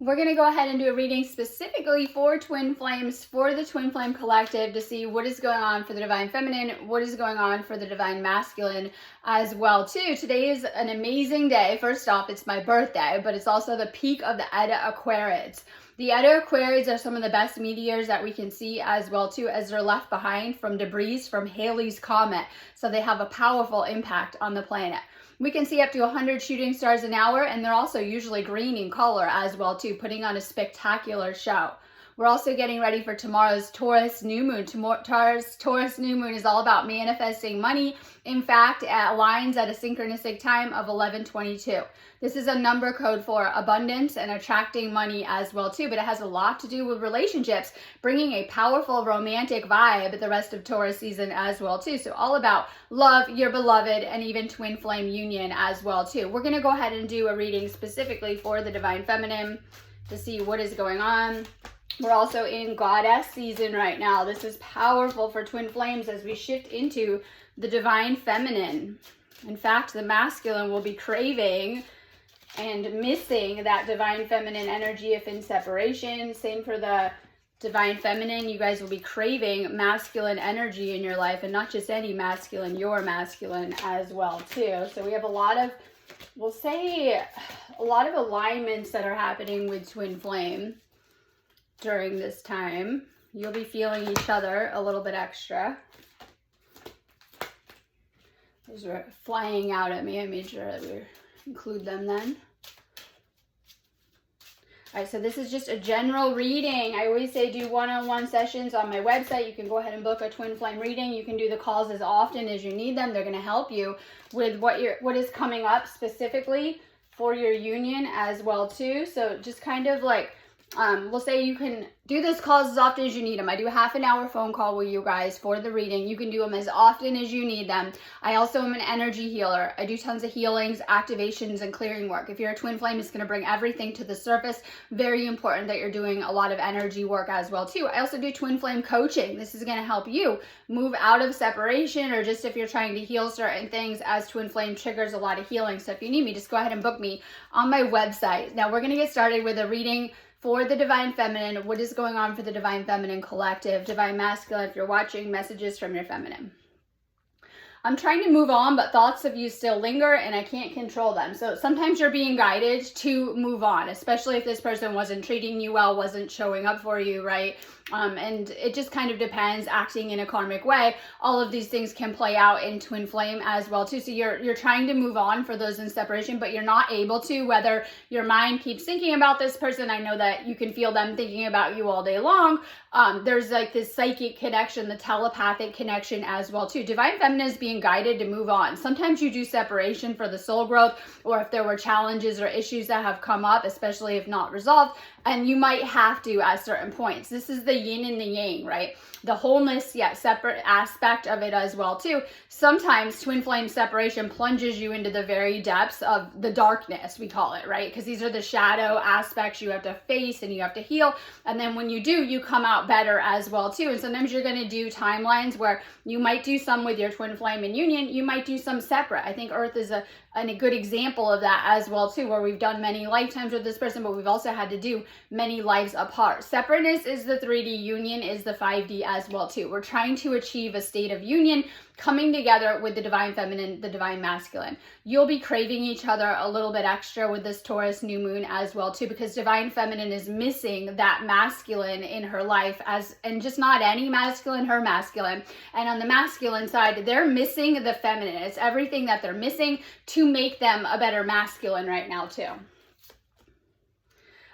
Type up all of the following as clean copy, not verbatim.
We're going to go ahead and do a reading specifically for twin flames, for the twin flame collective, to see what is going on for the divine feminine, what is going on for the divine masculine as well too. Today is an amazing day. First off, it's my birthday, but it's also the peak of the Eta Aquariids. The Eta Aquariids are some of the best meteors that we can see as well too, as they're left behind from debris from Halley's Comet. So they have a powerful impact on the planet. We can see up to 100 shooting stars an hour, and they're also usually green in color as well too, putting on a spectacular show. We're also getting ready for tomorrow's Taurus new moon. Taurus new moon is all about manifesting money. In fact, it aligns at a synchronistic time of 11:22. This is a number code for abundance and attracting money as well too, but it has a lot to do with relationships, bringing a powerful romantic vibe the rest of Taurus season as well too. So all about love, your beloved, and even twin flame union as well too. We're going to go ahead and do a reading specifically for the divine feminine to see what is going on. We're also in goddess season right now. This is powerful for twin flames as we shift into the divine feminine. In fact, the masculine will be craving and missing that divine feminine energy if in separation. Same for the divine feminine. You guys will be craving masculine energy in your life, and not just any masculine, your masculine as well too. So we have a lot of, we'll say, a lot of alignments that are happening with twin flame during this time. You'll be feeling each other a little bit extra. Those were flying out at me. I made sure that we include them then. All right, so this is just a general reading. I always say do one-on-one sessions on my website. You can go ahead and book a twin flame reading. You can do the calls as often as you need them. They're going to help you with what is coming up specifically for your union as well too. So just kind of like, we'll say you can do this calls as often as you need them. I do a half an hour phone call with you guys for the reading. You can do them as often as you need them. I also am an energy healer. I do tons of healings, activations, and clearing work. If you're a twin flame, it's going to bring everything to the surface. Very important that you're doing a lot of energy work as well too. I also do twin flame coaching. This is going to help you move out of separation, or just if you're trying to heal certain things, as twin flame triggers a lot of healing. So if you need me, just go ahead and book me on my website. Now we're going to get started with a reading for the divine feminine. What is going on for the divine feminine collective, divine masculine, if you're watching, messages from your feminine. I'm trying to move on, but thoughts of you still linger and I can't control them. So sometimes you're being guided to move on, especially if this person wasn't treating you well, wasn't showing up for you, right? And it just kind of depends, acting in a karmic way. All of these things can play out in twin flame as well too. So you're trying to move on for those in separation, but you're not able to, whether your mind keeps thinking about this person. I know that you can feel them thinking about you all day long. There's like this psychic connection, the telepathic connection as well too. Divine feminine is being guided to move on. Sometimes you do separation for the soul growth, or if there were challenges or issues that have come up, especially if not resolved, and you might have to at certain points. This is the yin and the yang, right? The wholeness yet separate aspect of it as well too. Sometimes twin flame separation plunges you into the very depths of the darkness, we call it, right? Because these are the shadow aspects you have to face and you have to heal. And then when you do, you come out better as well too. And sometimes you're going to do timelines where you might do some with your twin flame in union, you might do some separate. I think Earth is a good example of that as well too, where we've done many lifetimes with this person, but we've also had to do many lives apart. Separateness is the 3D, union is the 5D as well too. We're trying to achieve a state of union, coming together with the divine feminine, the divine masculine. You'll be craving each other a little bit extra with this Taurus new moon as well too, because divine feminine is missing that masculine in her life, and just not any masculine, her masculine. And on the masculine side, they're missing the feminine. It's everything that they're missing to make them a better masculine right now too.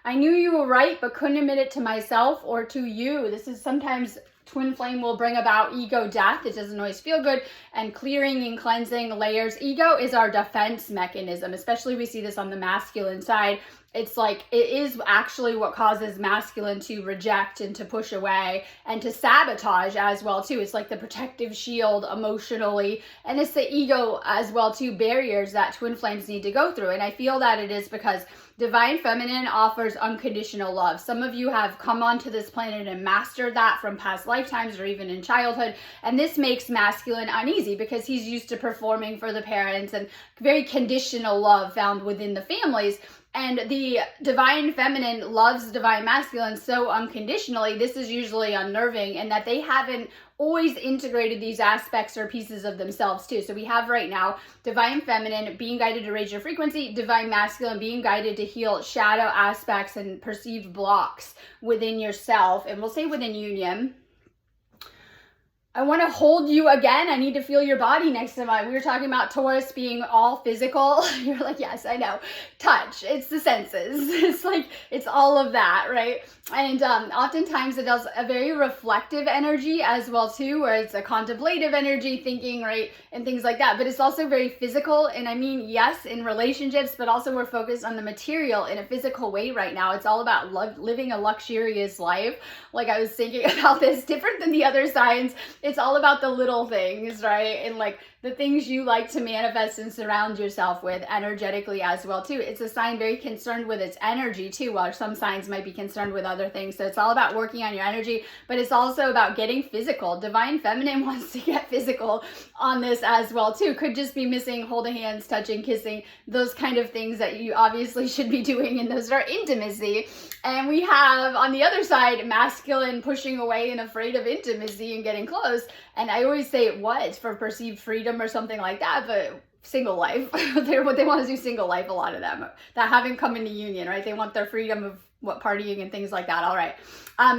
I knew you were right, but couldn't admit it to myself or to you. This is sometimes twin flame will bring about ego death. It doesn't always feel good, and clearing and cleansing layers. Ego is our defense mechanism, especially we see this on the masculine side. It's like, it is actually what causes masculine to reject and to push away and to sabotage as well too. It's like the protective shield emotionally, and it's the ego as well too, barriers that twin flames need to go through. And I feel that it is because divine feminine offers unconditional love. Some of you have come onto this planet and mastered that from past lifetimes or even in childhood, and this makes masculine uneasy because he's used to performing for the parents and very conditional love found within the families. And the divine feminine loves divine masculine so unconditionally. This is usually unnerving, and that they haven't always integrated these aspects or pieces of themselves too. So we have right now divine feminine being guided to raise your frequency, divine masculine being guided to heal shadow aspects and perceived blocks within yourself, and we'll say within union. I want to hold you again. I need to feel your body next to mine. We were talking about Taurus being all physical. You're like, yes, I know. Touch. It's the senses. It's like, it's all of that, right? And oftentimes it does a very reflective energy as well too, where it's a contemplative energy, thinking, right? And things like that. But it's also very physical. And I mean, yes, in relationships, but also we're focused on the material in a physical way right now. It's all about living a luxurious life. Like I was thinking about this, different than the other signs. It's all about the little things, right? And like the things you like to manifest and surround yourself with energetically as well too. It's a sign very concerned with its energy too, while some signs might be concerned with other things. So it's all about working on your energy, but it's also about getting physical. Divine feminine wants to get physical on this as well too. Could just be missing holding hands, touching, kissing, those kind of things that you obviously should be doing, and those are intimacy. And we have on the other side masculine pushing away and afraid of intimacy and getting close. And I always say what for perceived freedom or something like that, but single life. They want to do single life, a lot of them that haven't come into union, right? They want their freedom of what partying and things like that. All right.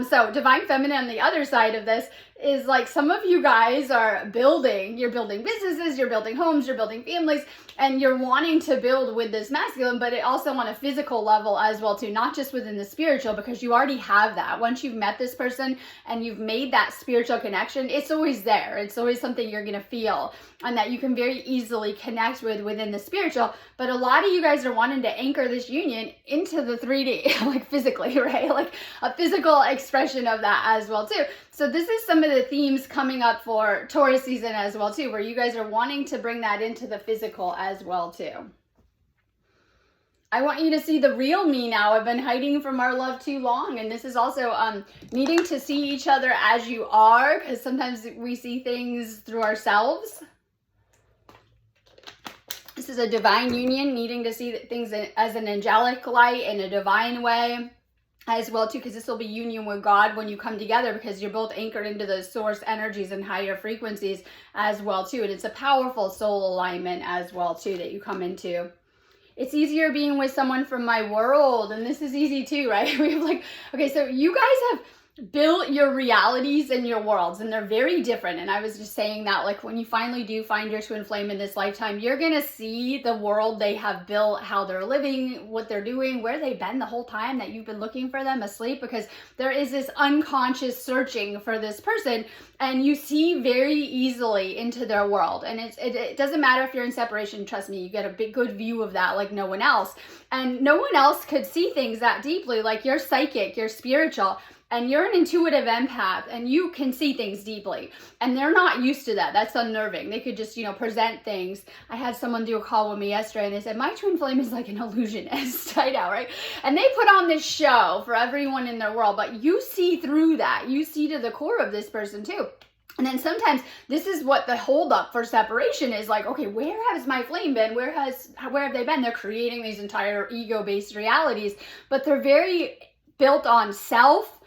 So divine feminine on the other side of this is like some of you guys are you're building businesses, you're building homes, you're building families, and you're wanting to build with this masculine, but it also on a physical level as well too, not just within the spiritual, because you already have that. Once you've met this person and you've made that spiritual connection, it's always there. It's always something you're going to feel and that you can very easily connect with within the spiritual. But a lot of you guys are wanting to anchor this union into the 3D, like physically, right? Like a physical expression of that as well too. So this is some of the themes coming up for Taurus season as well too, where you guys are wanting to bring that into the physical as well too. I want you to see the real me now. I've been hiding from our love too long. And this is also needing to see each other as you are, because sometimes we see things through ourselves. This is a divine union, needing to see things as an angelic light in a divine way as well too, because this will be union with God when you come together, because you're both anchored into those source energies and higher frequencies as well too. And it's a powerful soul alignment as well too that you come into. It's easier being with someone from my world, and this is easy too, right? We have like, okay, so you guys have built your realities and your worlds, and they're very different. And I was just saying that, like, when you finally do find your twin flame in this lifetime, you're gonna see the world they have built, how they're living, what they're doing, where they've been the whole time that you've been looking for them asleep, because there is this unconscious searching for this person, and you see very easily into their world. And it doesn't matter if you're in separation, trust me, you get a good view of that like no one else. And no one else could see things that deeply. Like, you're psychic, you're spiritual, and you're an intuitive empath, and you can see things deeply. And they're not used to that. That's unnerving. They could just, present things. I had someone do a call with me yesterday, and they said, my twin flame is like an illusionist. I know, right? And they put on this show for everyone in their world, but you see through that. You see to the core of this person too. And then sometimes this is what the holdup for separation is, like, okay, where has my flame been? Where have they been? They're creating these entire ego-based realities, but they're very built on self,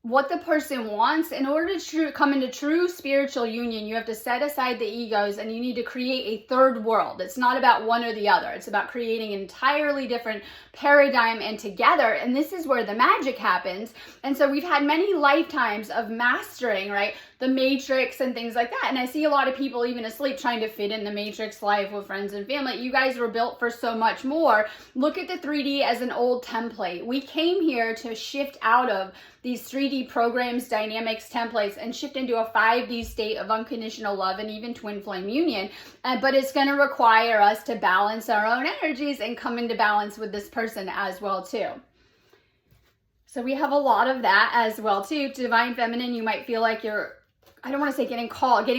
what the person wants. In order to come into true spiritual union, you have to set aside the egos, and you need to create a third world. It's not about one or the other. It's about creating an entirely different paradigm and together. And this is where the magic happens. And so we've had many lifetimes of mastering, right, the matrix and things like that. And I see a lot of people even asleep trying to fit in the matrix life with friends and family. You guys were built for so much more. Look at the 3D as an old template. We came here to shift out of these 3D programs, dynamics, templates, and shift into a 5D state of unconditional love and even twin flame union. But it's going to require us to balance our own energies and come into balance with this person as well too. So we have a lot of that as well too. Divine feminine, you might feel like you're, I don't want to say getting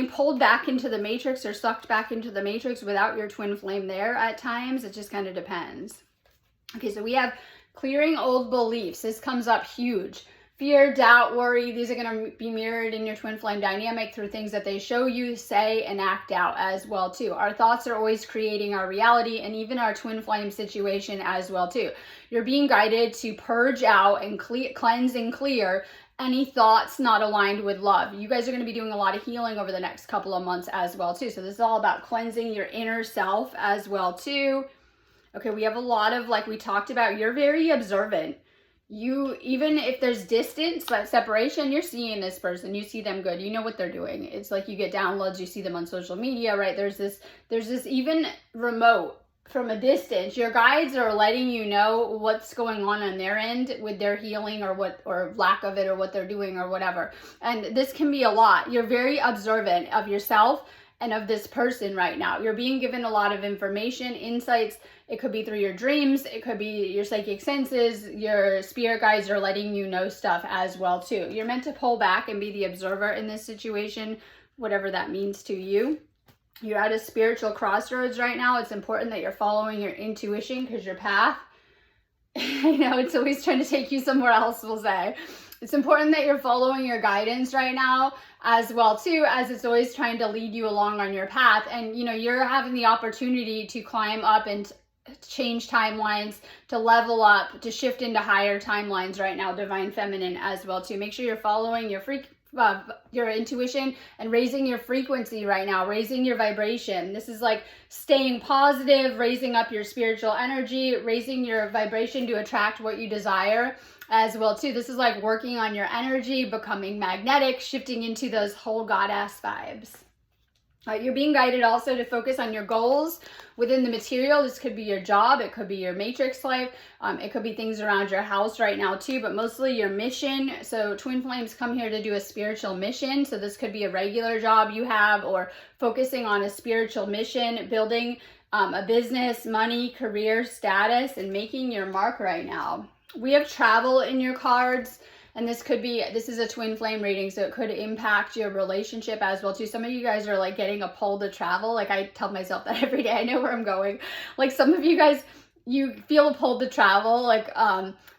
pulled back into the matrix or sucked back into the matrix without your twin flame there at times. It just kind of depends. Okay, so we have clearing old beliefs. This comes up huge Fear, doubt, worry, these are going to be mirrored in your twin flame dynamic through things that they show you, say, and act out as well too. Our thoughts are always creating our reality, and even our twin flame situation as well too. You're being guided to purge out and cleanse and clear any thoughts not aligned with love. You guys are going to be doing a lot of healing over the next couple of months as well too. So this is all about cleansing your inner self as well too. Okay, we have a lot of, like we talked about, you're very observant. You, even if there's distance, like separation, you're seeing this person, you see them good, you know what they're doing. It's like you get downloads, you see them on social media, right? There's this even remote, from a distance, your guides are letting you know what's going on their end with their healing or lack of it, or what they're doing or whatever. And this can be a lot. You're very observant of yourself and of this person right now. You're being given a lot of information, insights. It could be through your dreams. It could be your psychic senses. Your spirit guides are letting you know stuff as well too. You're meant to pull back and be the observer in this situation, whatever that means to you. You're at a spiritual crossroads right now. It's important that you're following your intuition, because your path, you know, it's always trying to take you somewhere else, we'll say. It's important that you're following your guidance right now as well too, as it's always trying to lead you along on your path. And, you know, you're having the opportunity to climb up and change timelines, to level up, to shift into higher timelines right now, divine feminine as well too. Make sure you're following your intuition and raising your frequency right now, raising your vibration. This is like staying positive, raising up your spiritual energy, raising your vibration to attract what you desire as well too. This is like working on your energy, becoming magnetic, shifting into those whole goddess vibes. You're being guided also to focus on your goals within the material. This could be your job. It could be your matrix life. It could be things around your house right now too, but mostly your mission. So twin flames come here to do a spiritual mission. So this could be a regular job you have, or focusing on a spiritual mission, building a business, money, career, status, and making your mark right now. We have travel in your cards. And this is a twin flame reading, so it could impact your relationship as well too. Some of you guys are like getting a pull to travel. Like I tell myself that every day. I know where I'm going. Like some of you guys, you feel a pull to travel, like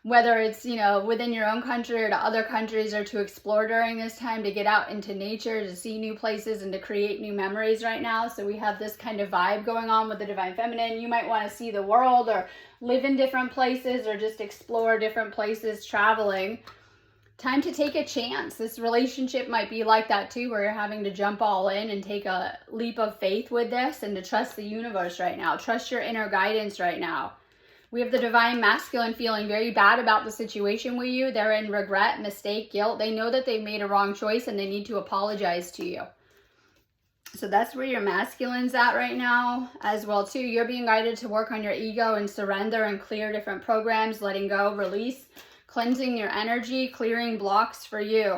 whether it's, you know, within your own country or to other countries, or to explore during this time, to get out into nature, to see new places and to create new memories right now. So we have this kind of vibe going on with the divine feminine. You might want to see the world, or live in different places, or just explore different places traveling. Time to take a chance. This relationship might be like that too, where you're having to jump all in and take a leap of faith with this, and to trust the universe right now. Trust your inner guidance right now. We have the divine masculine feeling very bad about the situation with you. They're in regret, mistake, guilt. They know that they made a wrong choice and they need to apologize to you. So that's where your masculine's at right now as well too. You're being guided to work on your ego and surrender and clear different programs, letting go, release, cleansing your energy, clearing blocks for you.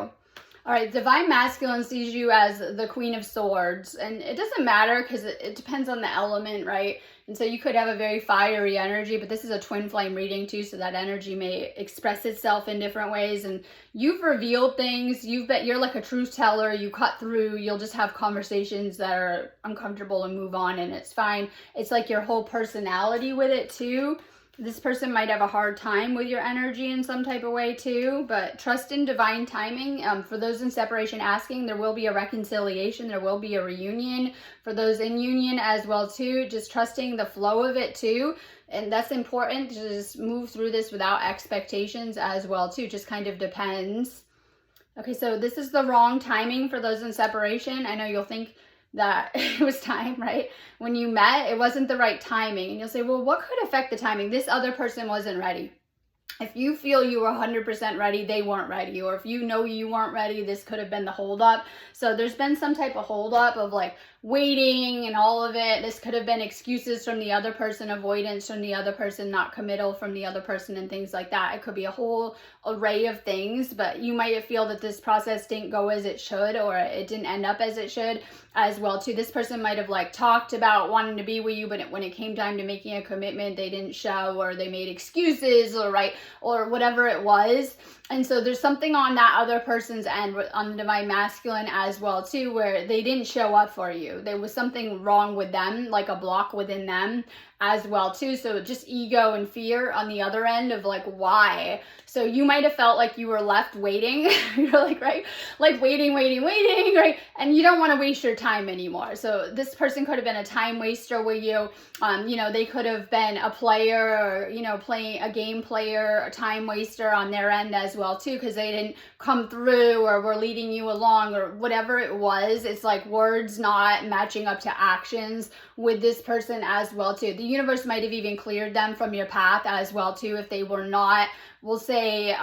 All right, divine masculine sees you as the Queen of Swords, and it doesn't matter because it depends on the element, right? And so you could have a very fiery energy, but this is a twin flame reading too, so that energy may express itself in different ways. And you've revealed things. You're like a truth teller. You cut through. You'll just have conversations that are uncomfortable and move on, and it's fine. It's like your whole personality with it too. This person might have a hard time with your energy in some type of way too, but trust in divine timing. For those in separation asking, there will be a reconciliation. There will be a reunion for those in union as well too. Just trusting the flow of it too. And that's important to just move through this without expectations as well too. Just kind of depends. Okay, so this is the wrong timing for those in separation. I know you'll think that it was time, right? When you met, it wasn't the right timing. And you'll say, well, what could affect the timing? This other person wasn't ready. If you feel you were 100% ready, they weren't ready. Or if you know you weren't ready, this could have been the holdup. So there's been some type of holdup of like waiting and all of it. This could have been excuses from the other person, avoidance from the other person, not committal from the other person, and things like that. It could be a whole array of things, but you might feel that this process didn't go as it should, or it didn't end up as it should as well too. This person might have like talked about wanting to be with you, but when it came time to making a commitment, they didn't show, or they made excuses, or whatever it was. And so there's something on that other person's end, on the divine masculine as well too, where they didn't show up for you. There was something wrong with them, like a block within them as well too. So just ego and fear on the other end of like, why? So you might have felt like you were left waiting. You're like, right? Like waiting, right? And you don't want to waste your time anymore. So this person could have been a time waster with you. They could have been a player or, playing a game player, a time waster on their end as well too, because they didn't come through or were leading you along or whatever it was. It's like words not matching up to actions with this person as well too. The universe might have even cleared them from your path as well too if they were not, we'll say,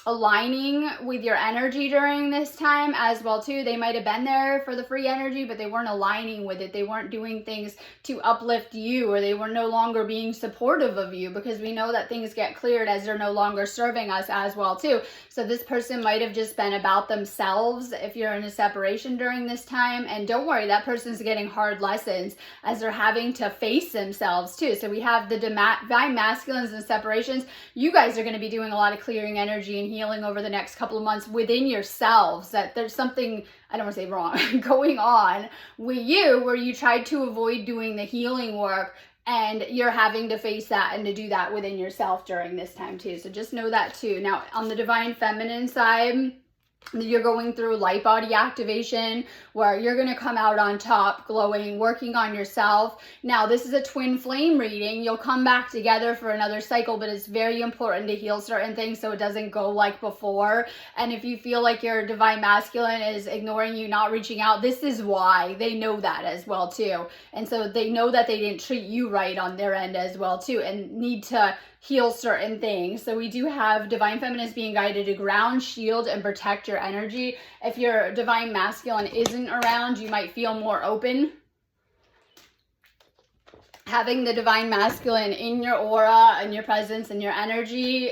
aligning with your energy during this time as well too. They might have been there for the free energy, but they weren't aligning with it. They weren't doing things to uplift you, or they were no longer being supportive of you, because we know that things get cleared as they're no longer serving us as well too. So this person might have just been about themselves if you're in a separation during this time. And don't worry, that person's getting hard lessons as they're having to face themselves too. So we have the divine masculines and separations. You guys are going to be doing a lot of clearing energy and healing over the next couple of months within yourselves, that there's something, I don't want to say wrong, going on with you where you tried to avoid doing the healing work, and you're having to face that and to do that within yourself during this time too. So just know that too. Now on the divine feminine side, you're going through light body activation where you're going to come out on top, glowing, working on yourself. Now, this is a twin flame reading. You'll come back together for another cycle, but it's very important to heal certain things so it doesn't go like before. And if you feel like your divine masculine is ignoring you, not reaching out, this is why. They know that as well too. And so they know that they didn't treat you right on their end as well too, and need to heal certain things. So we do have divine feminine being guided to ground, shield, and protect your energy. If your divine masculine isn't around, you might feel more open. Having the divine masculine in your aura and your presence and your energy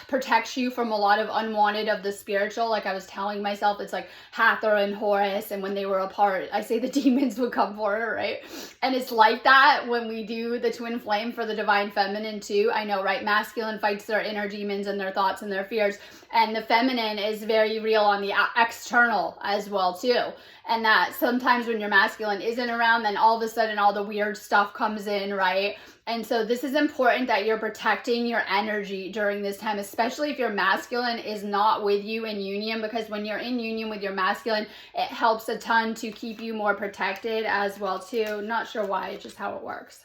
protects you from a lot of unwanted of the spiritual. Like I was telling myself, it's like Hathor and Horus, and when they were apart, I say the demons would come for her, right? And it's like that when we do the twin flame for the divine feminine too. I know, right? Masculine fights their inner demons and their thoughts and their fears, and the feminine is very real on the external as well too. And that sometimes when your masculine isn't around, then all of a sudden all the weird stuff comes in, right? And so this is important that you're protecting your energy during this time, especially if your masculine is not with you in union, because when you're in union with your masculine, it helps a ton to keep you more protected as well too. Not sure why, it's just how it works.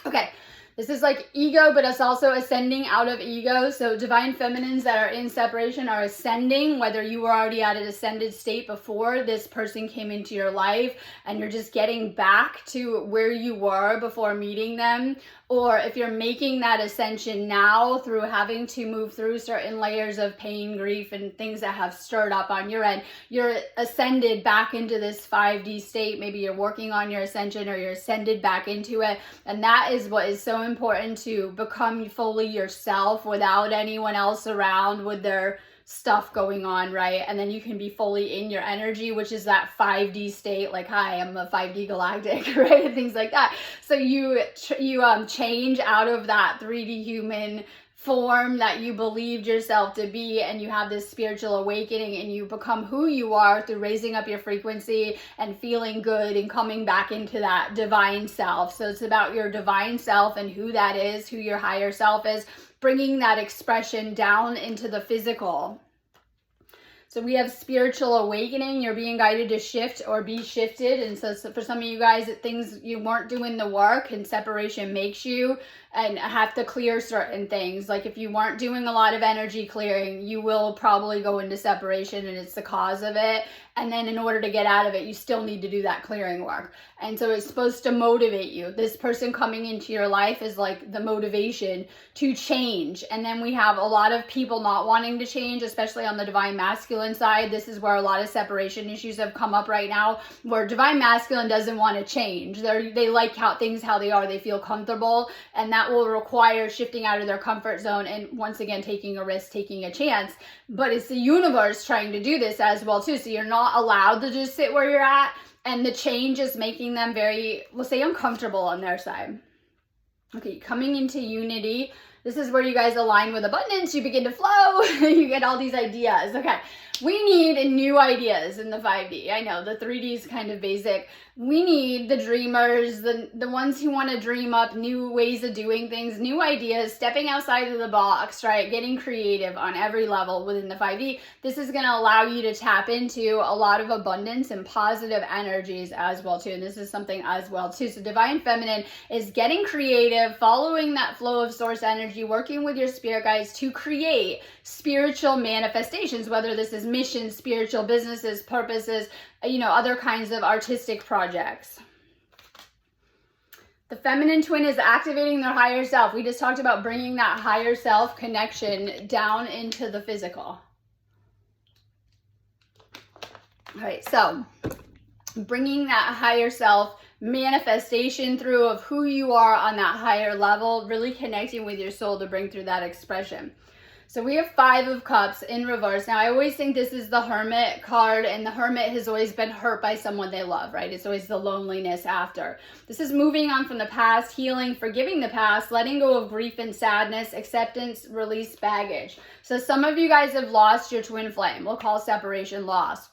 Okay. This is like ego, but it's also ascending out of ego. So divine feminines that are in separation are ascending, whether you were already at an ascended state before this person came into your life and you're just getting back to where you were before meeting them. Or if you're making that ascension now through having to move through certain layers of pain, grief, and things that have stirred up on your end, you're ascended back into this 5D state. Maybe you're working on your ascension or you're ascended back into it. And that is what is so important, to become fully yourself without anyone else around with their stuff going on, right? And then you can be fully in your energy, which is that 5D state, like, hi, I'm a 5D galactic, right? And things like that. So you change out of that 3D human form that you believed yourself to be, and you have this spiritual awakening, and you become who you are through raising up your frequency and feeling good and coming back into that divine self. So it's about your divine self and who that is, who your higher self is, bringing that expression down into the physical. So we have spiritual awakening. You're being guided to shift or be shifted. And so for some of you guys, things you weren't doing the work, and separation makes you and have to clear certain things. Like if you weren't doing a lot of energy clearing, you will probably go into separation, and it's the cause of it. And then in order to get out of it, you still need to do that clearing work. And so it's supposed to motivate you. This person coming into your life is like the motivation to change. And then we have a lot of people not wanting to change, especially on the divine masculine side. This is where a lot of separation issues have come up right now, where divine masculine doesn't want to change. They like how they are. They feel comfortable, and that will require shifting out of their comfort zone and once again taking a risk, taking a chance. But it's the universe trying to do this as well too. So you're not allowed to just sit where you're at, and the change is making them very, we'll say, uncomfortable on their side. Okay, coming into unity This is where you guys align with abundance. You begin to flow. You get all these ideas. Okay. We need new ideas in the 5D. I know the 3D is kind of basic. We need the dreamers, the ones who want to dream up new ways of doing things, new ideas, stepping outside of the box, right? Getting creative on every level within the 5D. This is going to allow you to tap into a lot of abundance and positive energies as well too. And this is something as well too. So Divine Feminine is getting creative, following that flow of source energy, working with your spirit guides to create spiritual manifestations, whether this is missions, spiritual businesses, purposes, other kinds of artistic projects. The feminine twin is activating their higher self. We just talked about bringing that higher self connection down into the physical. All right, so bringing that higher self manifestation through of who you are on that higher level, really connecting with your soul to bring through that expression. So we have 5 of Cups in reverse. Now, I always think this is the Hermit card, and the Hermit has always been hurt by someone they love, right? It's always the loneliness after. This is moving on from the past, healing, forgiving the past, letting go of grief and sadness, acceptance, release, baggage. So some of you guys have lost your twin flame. We'll call separation loss.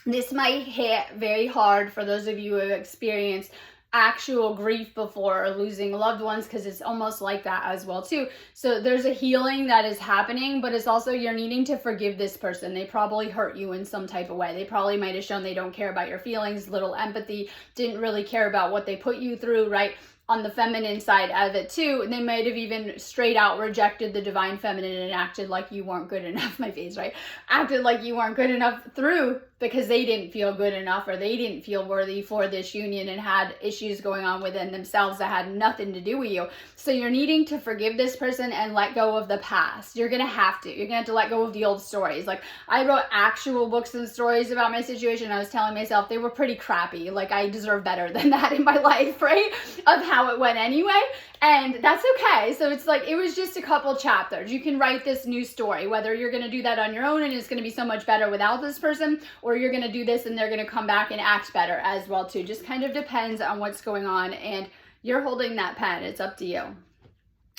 This might hit very hard for those of you who have experienced actual grief before or losing loved ones, because it's almost like that as well too. So there's a healing that is happening, but it's also you're needing to forgive this person. They probably hurt you in some type of way. They probably might have shown they don't care about your feelings, little empathy, didn't really care about what they put you through, right? On the feminine side of it too, they might have even straight out rejected the divine feminine and acted like you weren't good enough. My face, right? Acted like you weren't good enough through because they didn't feel good enough or they didn't feel worthy for this union and had issues going on within themselves that had nothing to do with you. So you're needing to forgive this person and let go of the past. You're going to have to. You're going to have to let go of the old stories. Like, I wrote actual books and stories about my situation. I was telling myself they were pretty crappy. Like, I deserve better than that in my life, right? Of how it went anyway. And that's okay. So it's like, it was just a couple chapters. You can write this new story, whether you're going to do that on your own and it's going to be so much better without this person, or you're going to do this and they're going to come back and act better as well too. Just kind of depends on what's going on, and you're holding that pen. It's up to you.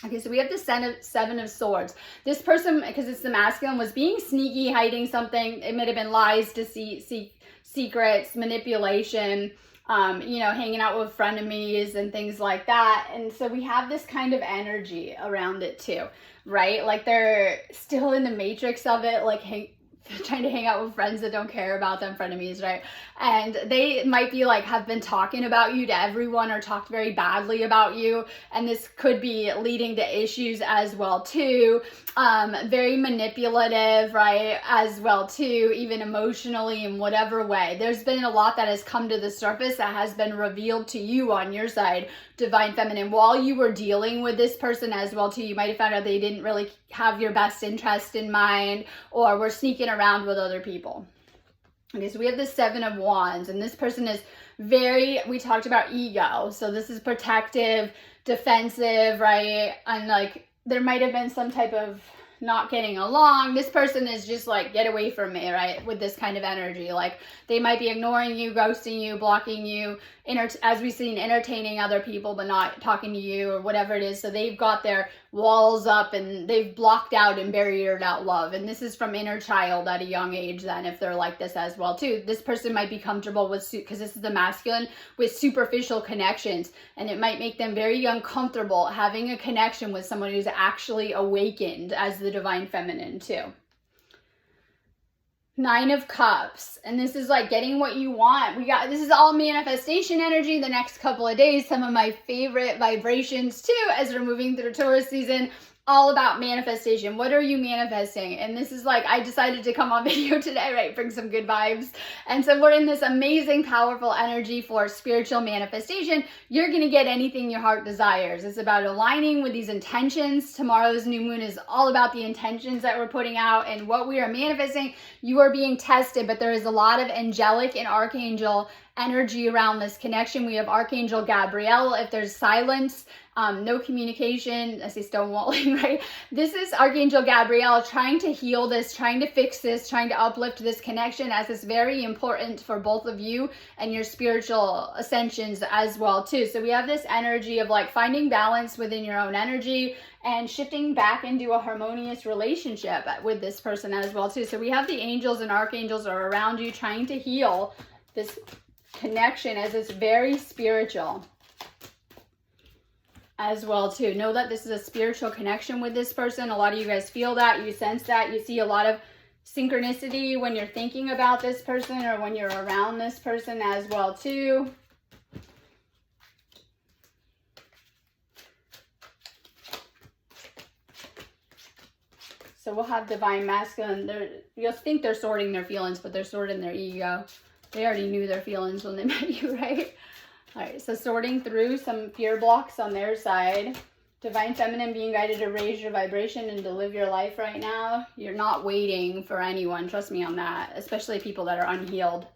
Okay, so we have the Seven of Swords. This person, because it's the masculine, was being sneaky, hiding something. It might have been lies, deceit, secrets, manipulation, hanging out with frenemies and things like that. And so we have this kind of energy around it too, right? Like they're still in the matrix of it, like trying to hang out with friends that don't care about them, frenemies, right? And they might be like, have been talking about you to everyone or talked very badly about you. And this could be leading to issues as well too. Very manipulative, right? As well too, even emotionally in whatever way. There's been a lot that has come to the surface that has been revealed to you on your side, Divine Feminine, while you were dealing with this person as well too. You might have found out they didn't really have your best interest in mind, or were sneaking around with other people. Okay, so we have the Seven of Wands, and this person is we talked about ego. So this is protective, defensive, right? And like, there might have been some type of not getting along. This person is just like, get away from me, right? With this kind of energy. Like, they might be ignoring you, ghosting you, blocking you, as we've seen, entertaining other people, but not talking to you or whatever it is. So they've got their walls up and they've blocked out and barriered out love. And this is from inner child at a young age then, if they're like this as well too. This person might be comfortable with, because this is the masculine, with superficial connections. And it might make them very uncomfortable having a connection with someone who's actually awakened as the divine feminine too. Nine of Cups, and this is like getting what you want. This is all manifestation energy the next couple of days. Some of my favorite vibrations too, as we're moving through Taurus season, all about manifestation. What are you manifesting? And this is like, I decided to come on video today, right? Bring some good vibes. And so we're in this amazing, powerful energy for spiritual manifestation. You're going to get anything your heart desires. It's about aligning with these intentions. Tomorrow's new moon is all about the intentions that we're putting out and what we are manifesting. You are being tested, but there is a lot of angelic and archangel energy around this connection. We have Archangel Gabriel. If there's silence, no communication, I say stonewalling, right? This is Archangel Gabriel trying to heal this, trying to fix this, trying to uplift this connection, as it's very important for both of you and your spiritual ascensions as well too. So we have this energy of like finding balance within your own energy and shifting back into a harmonious relationship with this person as well too. So we have the angels and archangels are around you trying to heal this connection, as it's very spiritual as well too. Know that this is a spiritual connection with this person. A lot of you guys feel that, you sense that, you see a lot of synchronicity when you're thinking about this person or when you're around this person as well too. So we'll have divine masculine. You'll think they're sorting their feelings, but they're sorting their ego. They already knew their feelings when they met you, right? All right, so sorting through some fear blocks on their side. Divine feminine, being guided to raise your vibration and to live your life right now. You're not waiting for anyone. Trust me on that, especially people that are unhealed.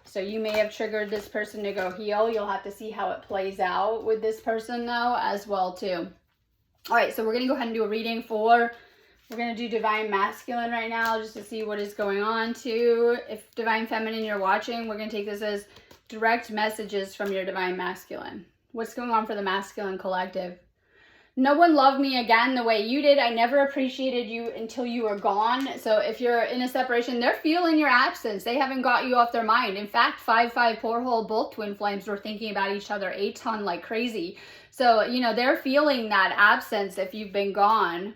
So you may have triggered this person to go heal. You'll have to see how it plays out with this person though, as well too. All right, so we're going to go ahead and do a reading for... We're going to do divine masculine right now just to see what is going on too. If divine feminine you're watching, we're going to take this as direct messages from your divine masculine. What's going on for the masculine collective? No one loved me again the way you did. I never appreciated you until you were gone. So if you're in a separation, they're feeling your absence. They haven't got you off their mind. In fact, 5-5 porthole, both twin flames were thinking about each other a ton like crazy. So, you know, they're feeling that absence if you've been gone.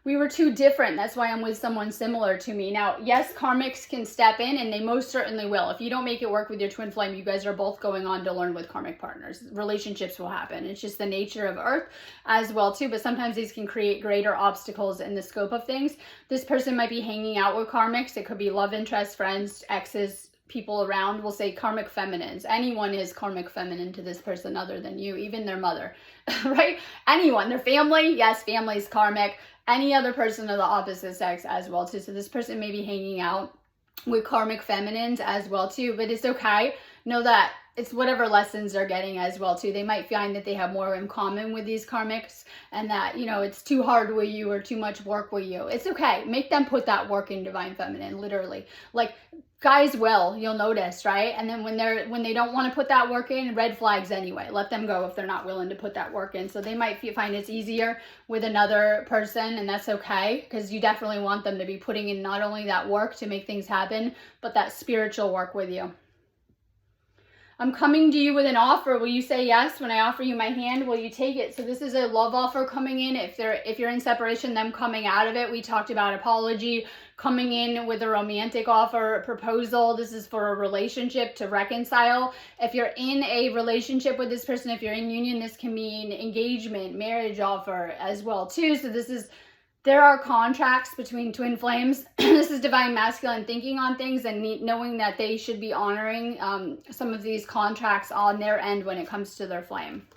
We were too different. That's why I'm with someone similar to me. Now, yes, karmics can step in, and they most certainly will. If you don't make it work with your twin flame, you guys are both going on to learn with karmic partners. Relationships will happen. It's just the nature of Earth as well, too. But sometimes these can create greater obstacles in the scope of things. This person might be hanging out with karmics. It could be love interest, friends, exes, people around. We'll say karmic feminines. Anyone is karmic feminine to this person other than you, even their mother, right? Anyone, their family. Yes, family's karmic. Any other person of the opposite sex as well too. So this person may be hanging out with karmic feminines as well too, but it's okay. Know that it's whatever lessons they're getting as well too. They might find that they have more in common with these karmics and that, you know, it's too hard with you or too much work with you. It's okay. Make them put that work in divine feminine, literally. Like guys will, you'll notice, right? And then when they don't want to put that work in, red flags anyway. Let them go if they're not willing to put that work in. So they might find it's easier with another person, and that's okay, because you definitely want them to be putting in not only that work to make things happen, but that spiritual work with you. I'm coming to you with an offer. Will you say yes? When I offer you my hand, will you take it? So this is a love offer coming in. If you're in separation, them coming out of it. We talked about apology, coming in with a romantic offer, proposal. This is for a relationship to reconcile. If you're in a relationship with this person, if you're in union, this can mean engagement, marriage offer as well too. So there are contracts between twin flames. This is divine masculine thinking on things and knowing that they should be honoring some of these contracts on their end when it comes to their flame.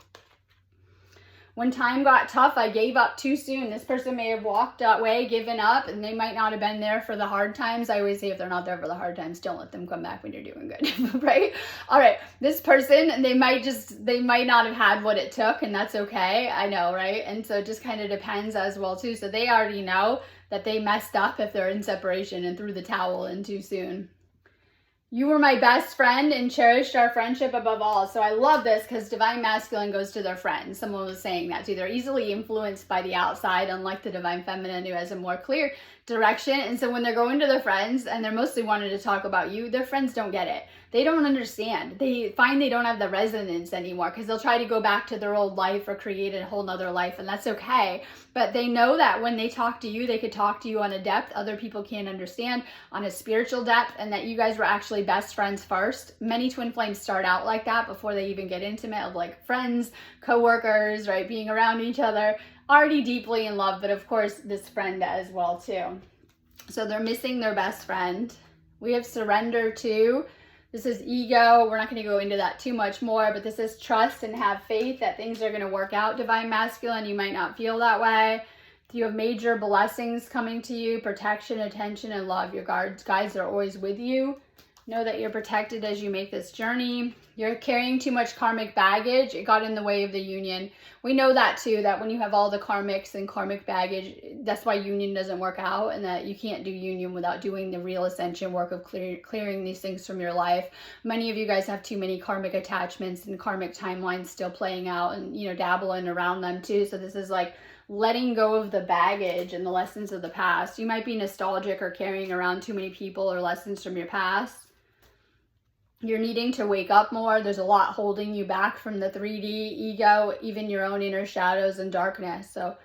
When time got tough, I gave up too soon. This person may have walked away, given up, and they might not have been there for the hard times. I always say if they're not there for the hard times, don't let them come back when you're doing good, right? All right, this person, they might not have had what it took, and that's okay. I know, right? And so it just kind of depends as well, too. So they already know that they messed up if they're in separation and threw the towel in too soon. You were my best friend and cherished our friendship above all. So I love this because divine masculine goes to their friends. Someone was saying that too. They're easily influenced by the outside, unlike the divine feminine who has a more clear direction. And so when they're going to their friends and they're mostly wanting to talk about you, their friends don't get it. They don't understand. They find they don't have the resonance anymore because they'll try to go back to their old life or create a whole nother life, and that's okay. But they know that when they talk to you, they could talk to you on a depth other people can't understand, on a spiritual depth, and that you guys were actually best friends first. Many twin flames start out like that before they even get intimate, of like friends, co-workers, right, being around each other, already deeply in love, but of course this friend as well too. So they're missing their best friend. We have surrender too. This is ego. We're not going to go into that too much more, but this is trust and have faith that things are going to work out. Divine masculine, you might not feel that way. You have major blessings coming to you, protection, attention, and love. Your guides are always with you Know that you're protected as you make this journey. You're carrying too much karmic baggage. It got in the way of the union. We know that too, that when you have all the karmics and karmic baggage, that's why union doesn't work out, and that you can't do union without doing the real ascension work of clearing these things from your life. Many of you guys have too many karmic attachments and karmic timelines still playing out and, you know, dabbling around them too. So this is like letting go of the baggage and the lessons of the past. You might be nostalgic or carrying around too many people or lessons from your past. You're needing to wake up more. There's a lot holding you back from the 3D ego, even your own inner shadows and darkness. So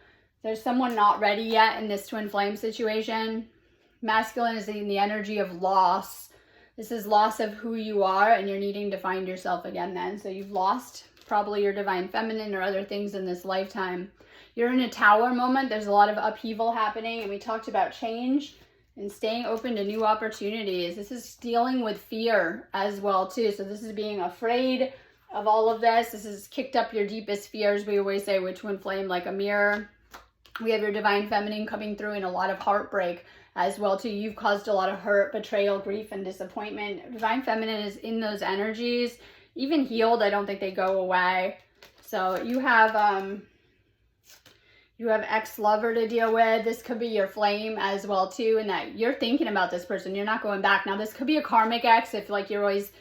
there's someone not ready yet in this twin flame situation. Masculine is in the energy of loss. This is loss of who you are, and you're needing to find yourself again then. So you've lost probably your divine feminine or other things in this lifetime. You're in a tower moment. There's a lot of upheaval happening, and we talked about change and staying open to new opportunities. This is dealing with fear as well too. So this is being afraid of all of this. This has kicked up your deepest fears. We always say with twin flame like a mirror. We have your divine feminine coming through in a lot of heartbreak as well too. You've caused a lot of hurt, betrayal, grief, and disappointment. Divine feminine is in those energies. Even healed, I don't think they go away. So you have ex-lover to deal with. This could be your flame as well too, and that you're thinking about this person. You're not going back. Now this could be a karmic ex if like you're always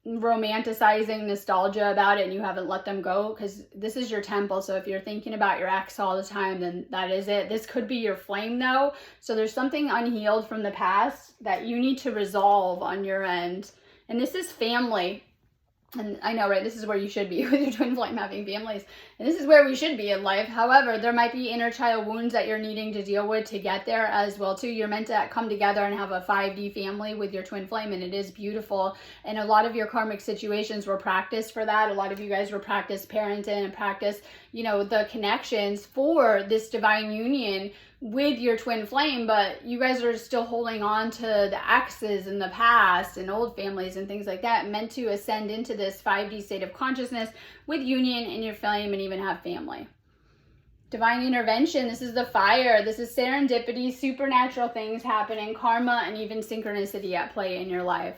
romanticizing nostalgia about it and you haven't let them go, because this is your temple. So if you're thinking about your ex all the time, then that is it. This could be your flame though. So there's something unhealed from the past that you need to resolve on your end. And this is family. And I know, right? This is where you should be with your twin flame, having families. And this is where we should be in life. However, there might be inner child wounds that you're needing to deal with to get there as well too. You're meant to come together and have a 5D family with your twin flame, and it is beautiful. And a lot of your karmic situations were practiced for that. A lot of you guys were practice parenting and practice, you know, the connections for this divine union with your twin flame, but you guys are still holding on to the exes in the past and old families and things like that, meant to ascend into this 5D state of consciousness with union in your flame and even have family. Divine intervention, this is the fire. This is serendipity, supernatural things happening, karma, and even synchronicity at play in your life.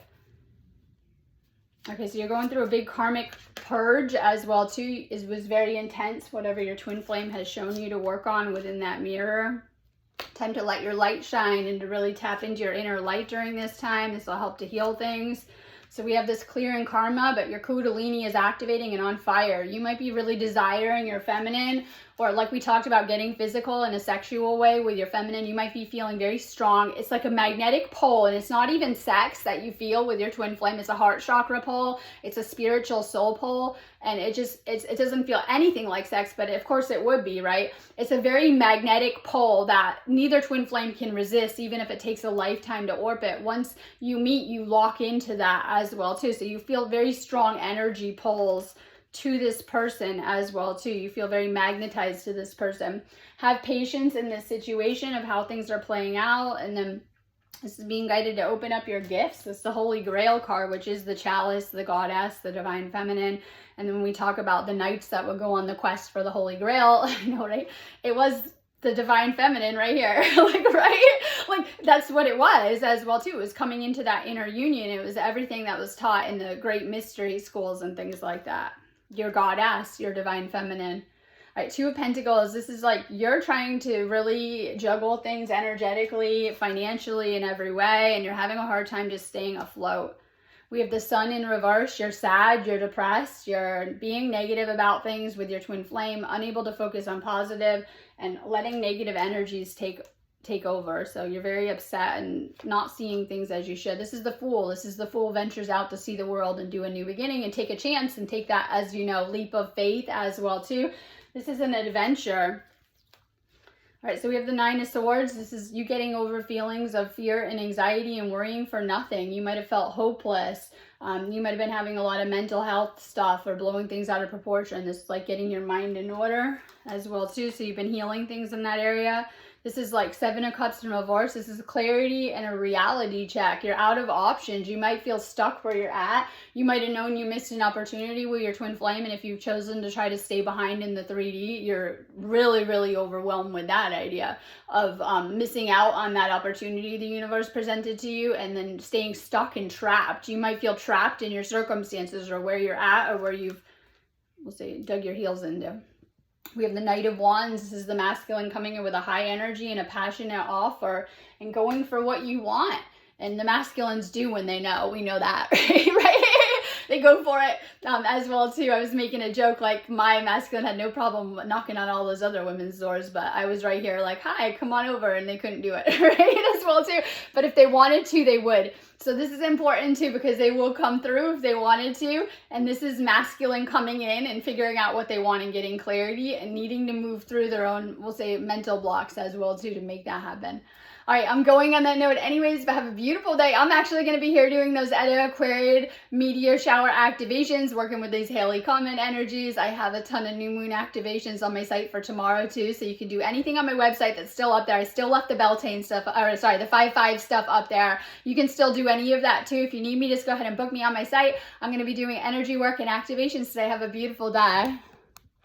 Okay, so you're going through a big karmic purge as well too. It was very intense, whatever your twin flame has shown you to work on within that mirror. Time to let your light shine and to really tap into your inner light during this time. This will help to heal things. So we have this clearing karma, but your Kundalini is activating and on fire. You might be really desiring your feminine, or like we talked about, getting physical in a sexual way with your feminine. You might be feeling very strong. It's like a magnetic pull, and it's not even sex that you feel with your twin flame. It's a heart chakra pull. It's a spiritual soul pull, and it doesn't feel anything like sex, but of course it would be, right? It's a very magnetic pull that neither twin flame can resist, even if it takes a lifetime to orbit. Once you meet, you lock into that as well too. So you feel very strong energy pulls to this person as well too. You feel very magnetized to this person. Have patience in this situation of how things are playing out, and then this is being guided to open up your gifts. This is the Holy Grail card, which is the chalice, the goddess, the divine feminine. And then when we talk about the knights that would go on the quest for the Holy Grail, I know, right? It was the divine feminine right here, like, right? Like, that's what it was as well too. It was coming into that inner union. It was everything that was taught in the great mystery schools and things like that. Your goddess, your divine feminine. All right, Two of Pentacles. This is like you're trying to really juggle things energetically, financially, in every way, and you're having a hard time just staying afloat. We have the Sun in reverse. You're sad, you're depressed, you're being negative about things with your twin flame, unable to focus on positive, and letting negative energies take over. So you're very upset and not seeing things as you should. This is the Fool. This is the Fool ventures out to see the world and do a new beginning and take a chance and take that, as you know, leap of faith as well too. This is an adventure. All right, so we have the Nine of Swords. This is you getting over feelings of fear and anxiety and worrying for nothing. You might have felt hopeless. You might have been having a lot of mental health stuff or blowing things out of proportion. This is like getting your mind in order as well too. So you've been healing things in that area. This is like 7 of Cups in reverse. This is clarity and a reality check. You're out of options. You might feel stuck where you're at. You might have known you missed an opportunity with your twin flame, and if you've chosen to try to stay behind in the 3D, you're really, really overwhelmed with that idea of missing out on that opportunity the universe presented to you, and then staying stuck and trapped. You might feel trapped in your circumstances or where you're at, or where you've, we'll say, dug your heels into. We have the Knight of Wands. This is the masculine coming in with a high energy and a passionate offer and going for what you want. And the masculines do when they know. We know that, right? They go for it as well too. I was making a joke, like my masculine had no problem knocking on all those other women's doors, but I was right here like, hi, come on over, and they couldn't do it, right? As well too. But if they wanted to, they would. So this is important too, because they will come through if they wanted to. And this is masculine coming in and figuring out what they want and getting clarity and needing to move through their own, we'll say, mental blocks as well too, to make that happen. All right, I'm going on that note anyways, but have a beautiful day. I'm actually going to be here doing those Edda Aquariid meteor shower activations, working with these Halley Comet energies. I have a ton of new moon activations on my site for tomorrow too, so you can do anything on my website that's still up there. I still left the Beltane stuff, or sorry, the 5/5 stuff up there. You can still do any of that too. If you need me, just go ahead and book me on my site. I'm going to be doing energy work and activations today. Have a beautiful day.